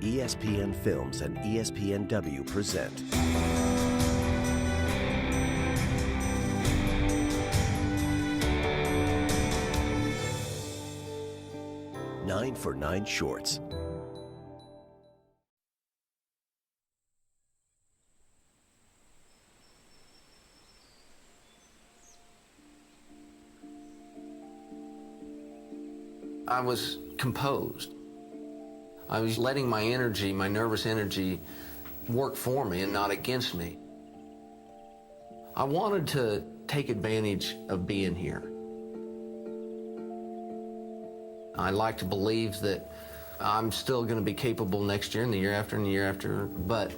ESPN Films and espnW present Nine for Nine Shorts. I was composed. I was letting my energy, my nervous energy, work for me and not against me. I wanted to take advantage of being here. I like to believe that I'm still going to be capable next year and the year after and the year after, but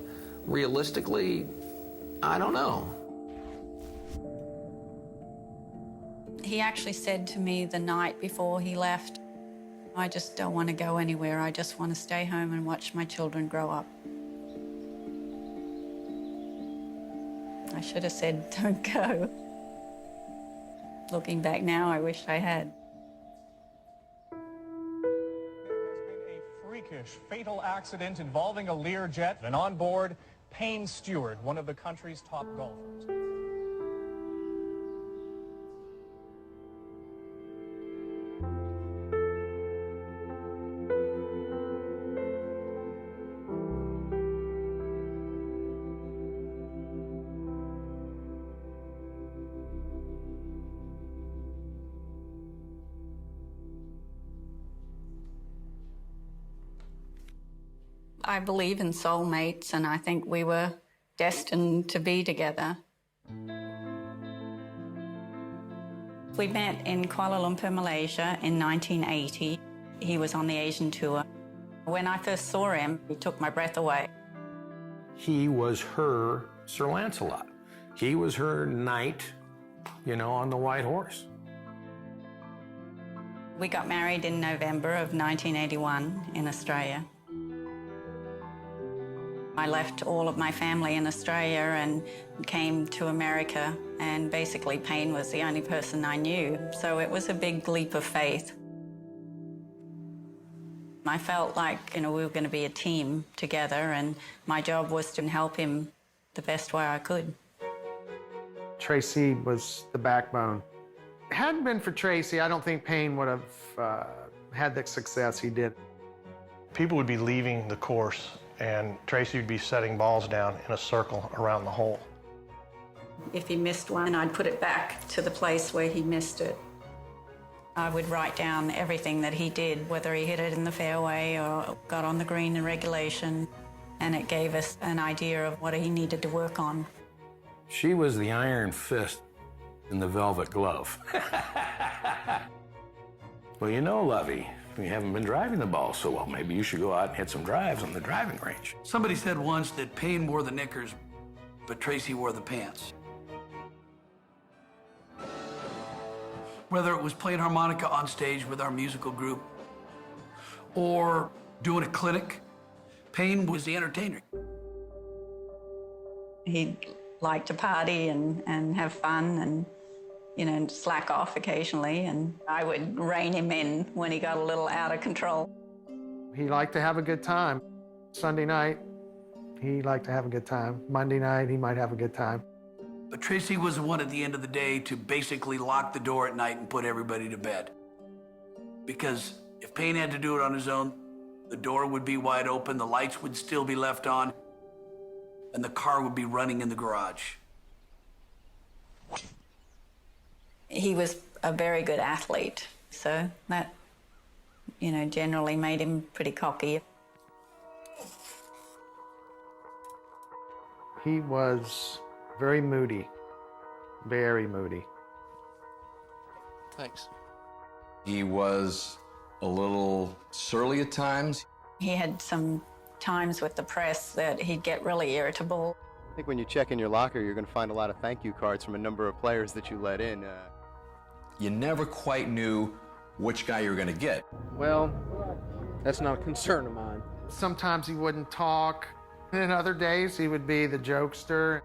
realistically, I don't know. He actually said to me the night before he left, I just don't want to go anywhere. I just want to stay home and watch my children grow up. I should have said, don't go. Looking back now, I wish I had. Freakish, fatal accident involving a Learjet and on board Payne Stewart, one of the country's top golfers. I believe in soulmates, and I think we were destined to be together. We met in Kuala Lumpur, Malaysia in 1980. He was on the Asian tour. When I first saw him, he took my breath away. He was her Sir Lancelot. He was her knight, on the white horse. We got married in November of 1981 in Australia. I left all of my family in Australia and came to America, and basically Payne was the only person I knew, so it was a big leap of faith. I felt like, we were going to be a team together, and my job was to help him the best way I could. Tracey was the backbone. If it hadn't been for Tracey, I don't think Payne would have had the success he did. People would be leaving the course, and Tracey would be setting balls down in a circle around the hole. If he missed one, I'd put it back to the place where he missed it. I would write down everything that he did, whether he hit it in the fairway or got on the green in regulation, and it gave us an idea of what he needed to work on. She was the iron fist in the velvet glove. Well, Lovey, you haven't been driving the ball so well. Maybe you should go out and hit some drives on the driving range. Somebody said once that Payne wore the knickers, but Tracey wore the pants. Whether it was playing harmonica on stage with our musical group or doing a clinic, Payne was the entertainer. He liked to party and have fun and slack off occasionally, and I would rein him in when he got a little out of control. He liked to have a good time. Sunday night, he liked to have a good time. Monday night, he might have a good time. But Tracey was the one at the end of the day to basically lock the door at night and put everybody to bed. Because if Payne had to do it on his own, the door would be wide open, the lights would still be left on, and the car would be running in the garage. He was a very good athlete, so that, generally made him pretty cocky. He was very moody, very moody. Thanks. He was a little surly at times. He had some times with the press that he'd get really irritable. I think when you check in your locker, you're going to find a lot of thank you cards from a number of players that you let in. You never quite knew which guy you were going to get. Well, that's not a concern of mine. Sometimes he wouldn't talk, and other days he would be the jokester.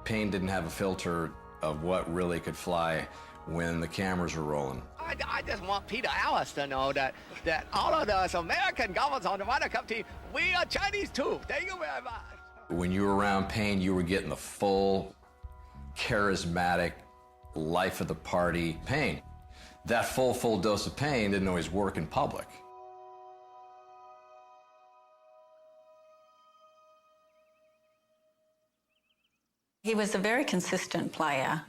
Payne didn't have a filter of what really could fly when the cameras were rolling. I just want Peter Alice to know that all of us American golfers on the Ryder Cup team, we are Chinese too. Thank you very much. When you were around Payne, you were getting the full, charismatic, life of the party Payne. That full dose of Payne didn't always work in public. He was a very consistent player.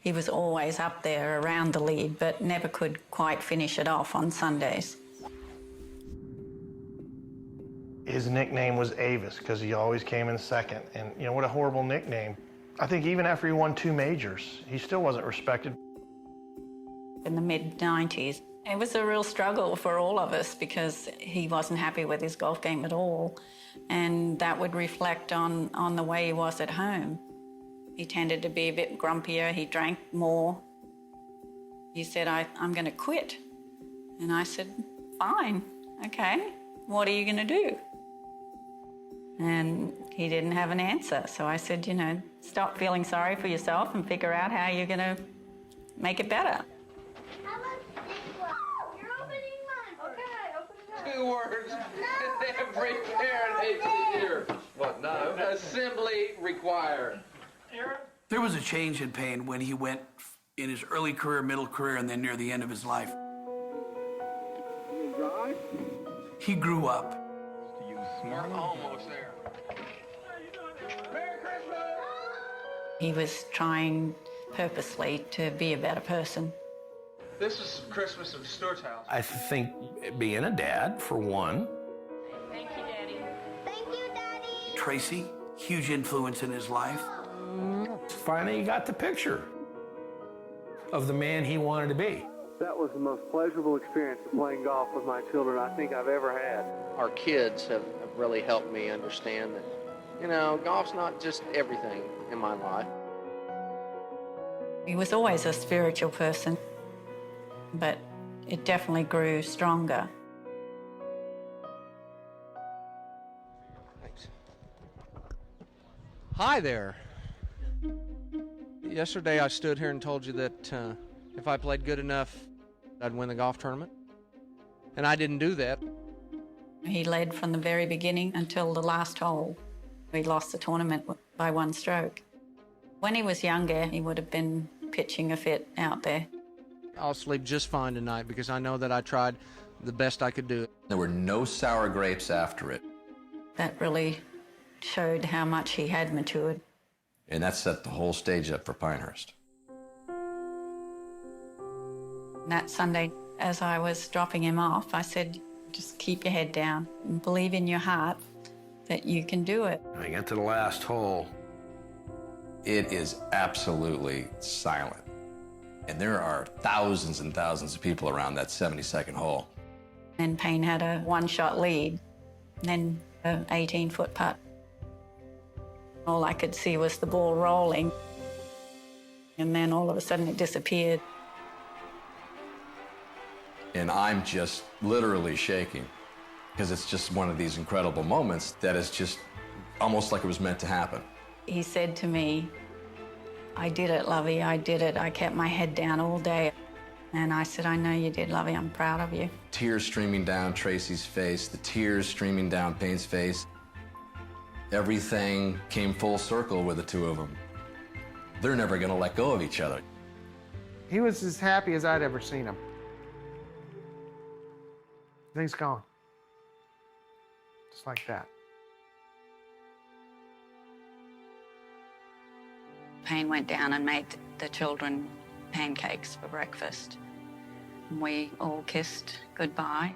He was always up there around the lead, but never could quite finish it off on Sundays. His nickname was Avis because he always came in second. And, you know, what a horrible nickname. I think even after he won 2 majors, he still wasn't respected. In the mid-90s, it was a real struggle for all of us because he wasn't happy with his golf game at all. And that would reflect on the way he was at home. He tended to be a bit grumpier. He drank more. He said, I'm going to quit. And I said, fine, okay. What are you going to do? And he didn't have an answer. So I said, you know, stop feeling sorry for yourself and figure out how you're going to make it better. How about this one? You're opening mine. Okay, open it up. 2 words. Every parent hates to hear. What, no? Assembly required. There was a change in Payne when he went in his early career, middle career, and then near the end of his life. He grew up. We're almost there. Merry Christmas! He was trying purposely to be a better person. This is Christmas at Stewart's house. I think being a dad, for one. Thank you, Daddy. Thank you, Daddy. Tracey, huge influence in his life. Finally, he got the picture of the man he wanted to be. That was the most pleasurable experience of playing golf with my children I think I've ever had. Our kids have really helped me understand that, you know, golf's not just everything in my life. He was always a spiritual person, but it definitely grew stronger. Thanks. Hi there. Yesterday I stood here and told you that if I played good enough, I'd win the golf tournament. And I didn't do that. He led from the very beginning until the last hole. We lost the tournament by 1 stroke. When he was younger, he would have been pitching a fit out there. I'll sleep just fine tonight because I know that I tried the best I could do. There were no sour grapes after it. That really showed how much he had matured. And that set the whole stage up for Pinehurst. That Sunday, as I was dropping him off, I said, just keep your head down and believe in your heart that you can do it. I got to the last hole. It is absolutely silent. And there are thousands and thousands of people around that 72nd hole. And Payne had a 1-shot lead, then an 18-foot putt. All I could see was the ball rolling. And then all of a sudden it disappeared. And I'm just literally shaking because it's just one of these incredible moments that is just almost like it was meant to happen. He said to me, I did it, Lovey, I did it. I kept my head down all day. And I said, I know you did, Lovey, I'm proud of you. Tears streaming down Tracey's face, the tears streaming down Payne's face. Everything came full circle with the two of them. They're never going to let go of each other. He was as happy as I'd ever seen him. He's gone. Just like that. Payne went down and made the children pancakes for breakfast. We all kissed goodbye.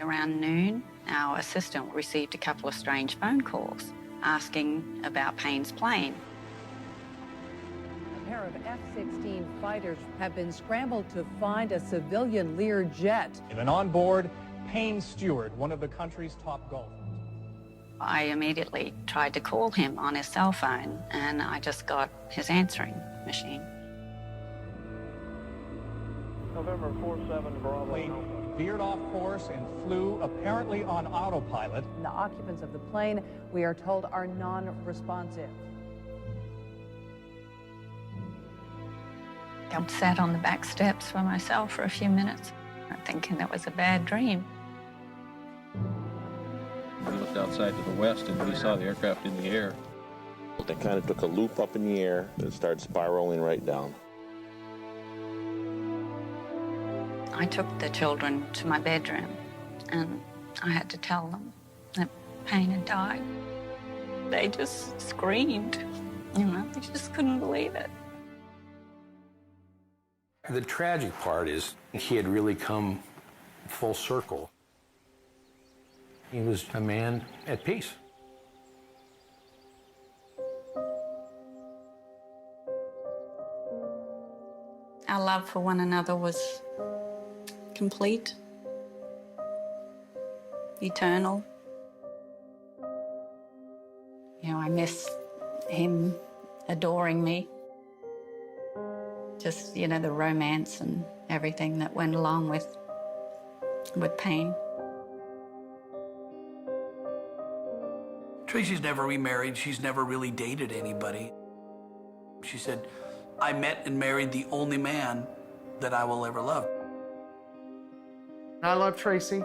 Around noon, our assistant received a couple of strange phone calls asking about Payne's plane. A pair of F-16 fighters have been scrambled to find a civilian Lear jet. And on board, Payne Stewart, one of the country's top golfers. I immediately tried to call him on his cell phone, and I just got his answering machine. November 47 Bravo. Plane veered off course and flew apparently on autopilot. The occupants of the plane, we are told, are non-responsive. I sat on the back steps by myself for a few minutes, thinking that was a bad dream. We looked outside to the west and we saw the aircraft in the air. They kind of took a loop up in the air and started spiraling right down. I took the children to my bedroom and I had to tell them that Payne had died. They just screamed, you know, they just couldn't believe it. The tragic part is he had really come full circle. He was a man at peace. Our love for one another was complete, eternal. You know, I miss him adoring me. Just, you know, the romance and everything that went along with Payne. Tracey's never remarried. She's never really dated anybody. She said, I met and married the only man that I will ever love. I love Tracey.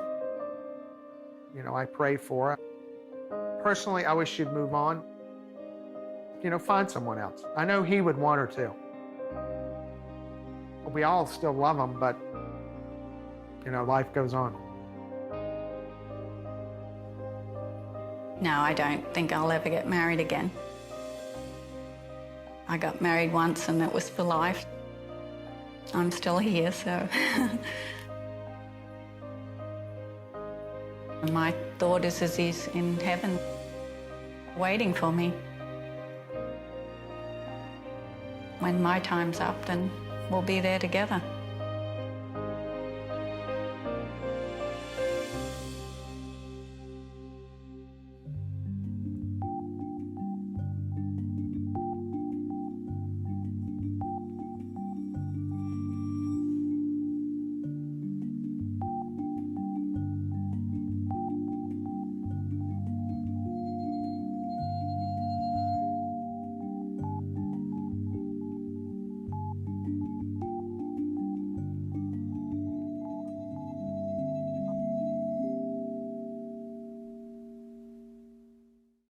You know, I pray for her. Personally, I wish she'd move on. You know, find someone else. I know he would want her to. We all still love him, but, you know, life goes on. No, I don't think I'll ever get married again. I got married once and it was for life. I'm still here, so. My thought is he's in heaven, waiting for me. When my time's up, then we'll be there together.